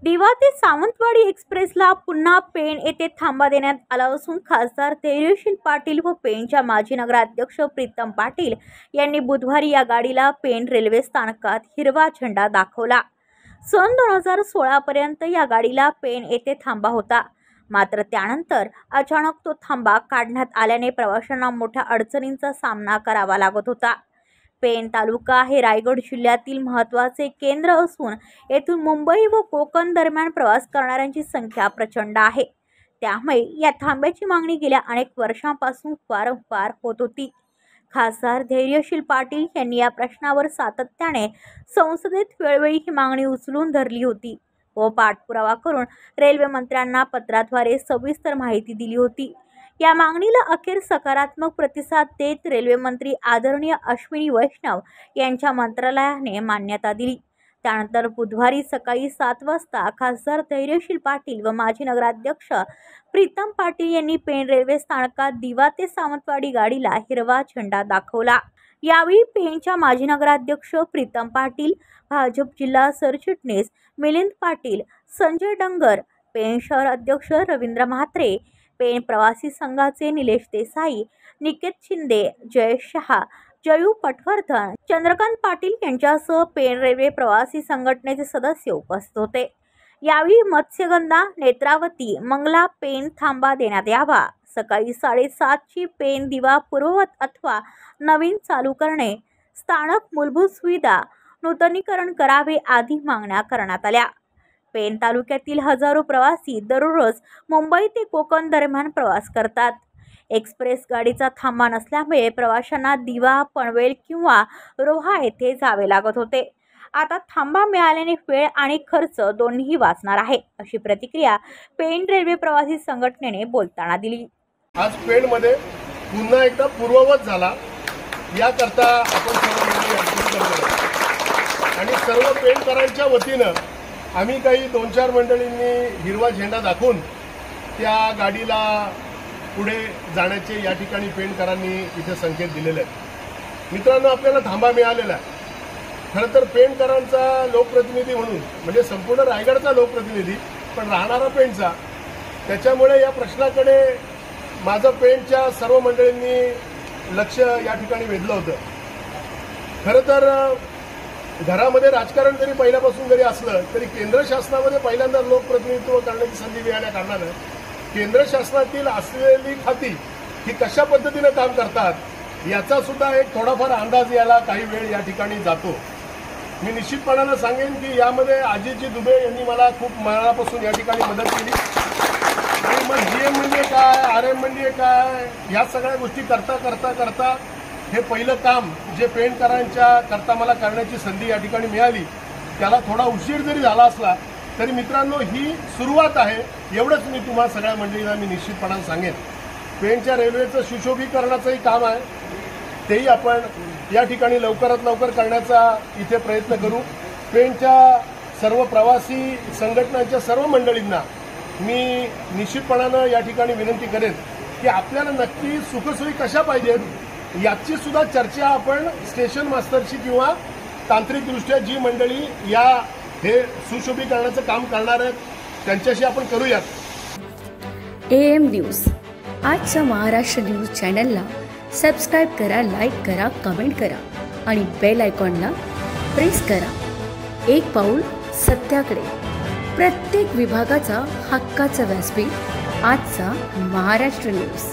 दिवा ते सावंतवाडी एक्सप्रेसला पुन्हा पेण येथे थांबा देण्यात आला असून खासदार धैर्यशील पाटील व पेणच्या माजी नगराध्यक्ष प्रीतम पाटील यांनी बुधवारी या गाडीला पेण रेल्वे स्थानकात हिरवा झेंडा दाखवला। सन 2016 पर्यंत या गाडीला पेण येथे थांबा होता, मात्र त्यानंतर अचानक तो थांबा काढण्यात आल्याने प्रवाशांना मोठ्या अडचणींचा सामना करावा लागत होता। पेण तालुका हे रायगड जिल्ह्यातील महत्त्वाचे केंद्र असून येथून मुंबई व कोकण दरम्यान प्रवास करणाऱ्यांची संख्या प्रचंड आहे। त्यामुळे या थांब्याची मागणी गेल्या अनेक वर्षांपासून वारंवार होत होती। खासदार धैर्यशील पाटील यांनी या प्रश्नावर सातत्याने संसदेत वेळोवेळी ही मागणी उचलून धरली होती व पाठपुरावा करून रेल्वे मंत्र्यांना पत्राद्वारे सविस्तर माहिती दिली होती। या मागणीला अखेर सकारात्मक प्रतिसाद देत रेल्वे मंत्री आदरणीय अश्विनी वैष्णव यांच्या मंत्रालयाने मान्यता दिली। त्यानंतर बुधवारी सकाळी 7 वाजता खासदार धैर्यशील पाटील व माजी नगराध्यक्ष प्रीतम पाटील यांनी पेण रेल्वे स्थानकात दिवा ते सावंतवाडी गाडीला हिरवा झेंडा दाखवला। यावेळी पेणच्या माजी नगराध्यक्ष प्रीतम पाटील, भाजप जिल्हा सरचिटणीस मिलिंद पाटील, संजय डंगर, पेण शहर अध्यक्ष रवींद्र म्हात्रे, पेण प्रवासी संघाचे निलेश देसाई, निकेत शिंदे, जयेश शहा, जयू पटवर्धन, चंद्रकांत पाटील यांच्यासह पेण रेल्वे प्रवासी संघटनेचे सदस्य उपस्थित होते। यावेळी मत्स्यगंधा, नेत्रावती, मंगला पेण थांबा देण्यात यावा, सकाळी 7:30 ची पेण दिवा पूर्ववत अथवा नवीन चालू करणे, स्थानक मूलभूत सुविधा नूतनीकरण करावे आदी मागण्या करण्यात आल्या। पेण तालुक्यातील हजारो प्रवासी दररोज मुंबई ते कोकण दरम्यान प्रवास करतात। एक्सप्रेस गाडीचा थांबा नसल्यामुळे प्रवाशांना दिवा, पनवेल किंवा रोहा येथे जावे लागत होते। आता थांबा मिळाल्याने वेळ आणि खर्च दोन्हीही वाचणार आहे, अशी प्रतिक्रिया पेण रेल्वे प्रवासी संघटनेने बोलताना दिली। आज पेणमध्ये पुन्हा एकदा पूर्ववत झाला याकरता आपण आणि सर्व पेणकरांच्या वतीनं आम्ही काही 2-4 मंडळींनी हिरवा झेंडा दाखवून त्या गाडीला पुढे जाण्याचे या ठिकाणी पेणकरांनी इथे संकेत दिलेले आहेत। मित्रांनो, आपल्याला थांबा मिळालेला आहे। खरं तर पेणकरांचा लोकप्रतिनिधी म्हणून, म्हणजे संपूर्ण रायगडचा लोकप्रतिनिधी पण राहणारा पेणचा, त्याच्यामुळे या प्रश्नाकडे माझं पेणच्या सर्व मंडळींनी लक्ष या ठिकाणी वेधलं होतं। खरं तर घरामध्ये राजकारण जरी पहिल्यापासून जरी असलं तरी केंद्र शासनामध्ये पहिल्यांदा लोकप्रतिनिधित्व करण्याची संधी मिळाल्या कारणानं केंद्र शासनातील असलेली खाती ही कशा पद्धतीनं काम करतात याचा सुद्धा एक थोडाफार अंदाज यायला काही वेळ या ठिकाणी जातो। मी निश्चितपणानं सांगेन की यामध्ये अजितजी दुबे यांनी मला खूप मनापासून या ठिकाणी मदत केली आणि मग GM म्हणजे काय, RM म्हणजे काय, ह्या सगळ्या गोष्टी करता हे पहिलं काम जे पेणकरांच्या करता मला करण्याची संधी या ठिकाणी मिळाली, त्याला थोडा उशीर जरी झाला असला तरी मित्रांनो ही सुरुवात आहे, एवढंच मी तुम्हा सगळ्या मंडळींना मी निश्चितपणाने सांगेन। पेणच्या रेल्वेचं सुशोभीकरणाचंही काम आहे, तेही आपण या ठिकाणी लवकरात लवकर करण्याचा इथे प्रयत्न करू। पेणच्या सर्व प्रवासी संघटनांच्या सर्व मंडळींना मी निश्चितपणानं या ठिकाणी विनंती करेन की आपल्याला नक्की सुखसोयी कशा पाहिजेत याची सुद्धा चर्चा आपण स्टेशन मास्टरशी किंवा तांत्रिकदृष्ट्या जी मंडळी या हे सुशोभीकरणाचं काम करणार आहेत त्यांच्याशी आपण करूयात। AM न्यूज आजच्या महाराष्ट्र न्यूज चॅनलला सबस्क्राईब करा, लाईक करा, कमेंट करा आणि बेल आयकॉनला प्रेस करा। एक पाऊल सत्याकडे, प्रत्येक विभागाचा हक्काचा व्यासपीठ आजचा महाराष्ट्र न्यूज।